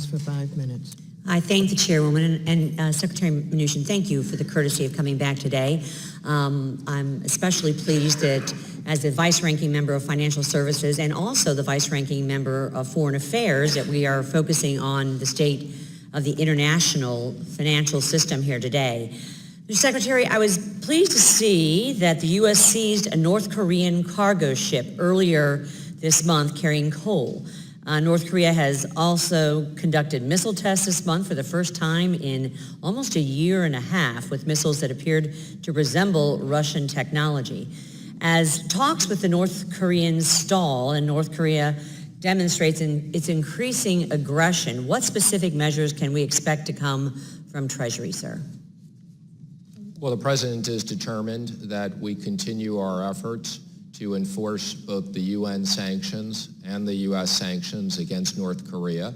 recognized for 5 minutes. I thank the chairwoman and Secretary Mnuchin, thank you for the courtesy of coming back today. I'm especially pleased that as the vice-ranking member of Financial Services and also the vice-ranking member of Foreign Affairs that we are focusing on the state of the international financial system here today. Mr. Secretary, I was pleased to see that the U.S. seized a North Korean cargo ship earlier this month carrying coal. North Korea has also conducted missile tests this month for the first time in almost a year and a half with missiles that appeared to resemble Russian technology. As talks with the North Koreans stall and North Korea demonstrates its increasing aggression, what specific measures can we expect to come from Treasury, sir? Well, the President is determined that we continue our efforts to enforce both the UN sanctions and the U.S. sanctions against North Korea.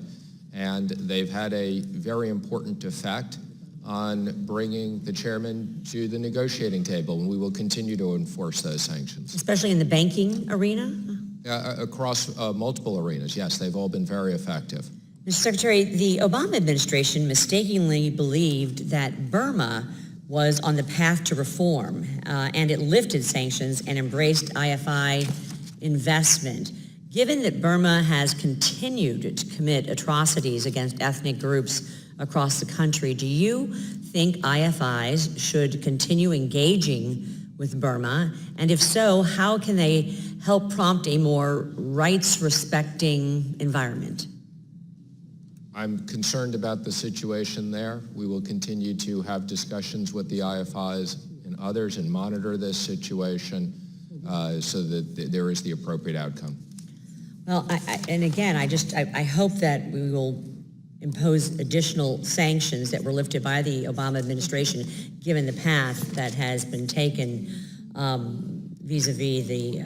And they've had a very important effect on bringing the chairman to the negotiating table, and we will continue to enforce those sanctions. Especially in the banking arena? Across multiple arenas, yes, they've all been very effective. Mr. Secretary, the Obama administration mistakenly believed that Burma was on the path to reform, and it lifted sanctions and embraced IFI investment. Given that Burma has continued to commit atrocities against ethnic groups across the country, do you think IFIs should continue engaging with Burma? And if so, how can they help prompt a more rights-respecting environment? I'm concerned about the situation there. We will continue to have discussions with the IFIs and others and monitor this situation so that there is the appropriate outcome. Well, I hope that we will impose additional sanctions that were lifted by the Obama administration, given the path that has been taken vis-a-vis the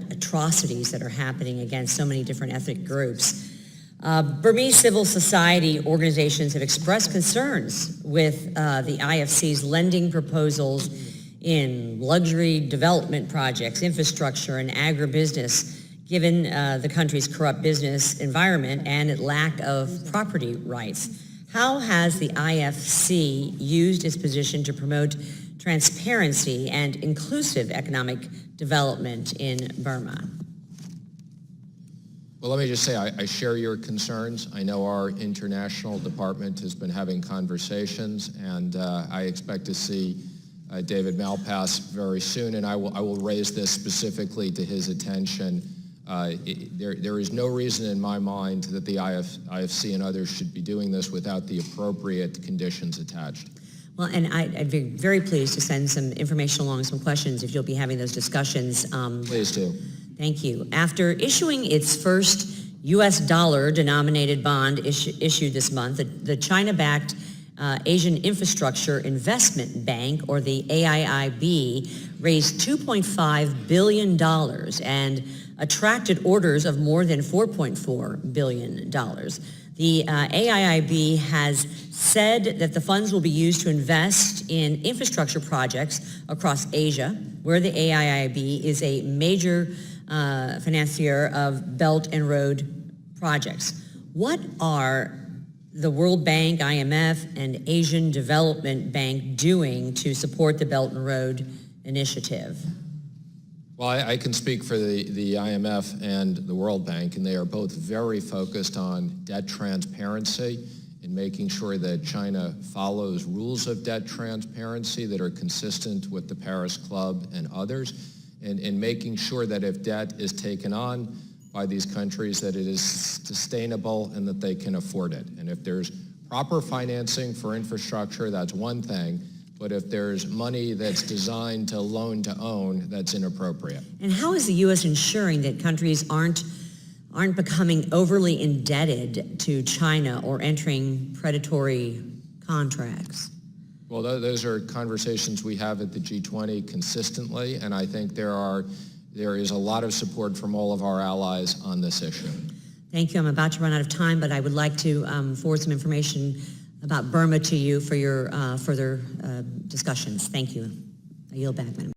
atrocities that are happening against so many different ethnic groups. Burmese civil society organizations have expressed concerns with the IFC's lending proposals in luxury development projects, infrastructure, and agribusiness, given the country's corrupt business environment and its lack of property rights. How has the IFC used its position to promote transparency and inclusive economic development in Burma? Well, let me just say I share your concerns. I know our international department has been having conversations, and I expect to see David Malpass very soon, and I will raise this specifically to his attention. There is no reason in my mind that the IFC and others should be doing this without the appropriate conditions attached. Well, and I'd be very pleased to send some information along, some questions, if you'll be having those discussions. Please do. Thank you. After issuing its first U.S. dollar-denominated bond issued this month, the China-backed Asian Infrastructure Investment Bank, or the AIIB, raised $2.5 billion and attracted orders of more than $4.4 billion. The AIIB has said that the funds will be used to invest in infrastructure projects across Asia, where the AIIB is a major financier of Belt and Road projects. What are the World Bank, IMF, and Asian Development Bank doing to support the Belt and Road initiative? Well, I can speak for the IMF and the World Bank, and they are both very focused on debt transparency and making sure that China follows rules of debt transparency that are consistent with the Paris Club and others, and making sure that if debt is taken on by these countries, that it is sustainable and that they can afford it. And if there's proper financing for infrastructure, that's one thing. But if there's money that's designed to loan to own, that's inappropriate. And how is the U.S. ensuring that countries aren't becoming overly indebted to China or entering predatory contracts? Well, those are conversations we have at the G20 consistently, and I think there is a lot of support from all of our allies on this issue. Thank you. I'm about to run out of time, but I would like to forward some information about Burma to you for your further discussions. Thank you. I yield back, Madam.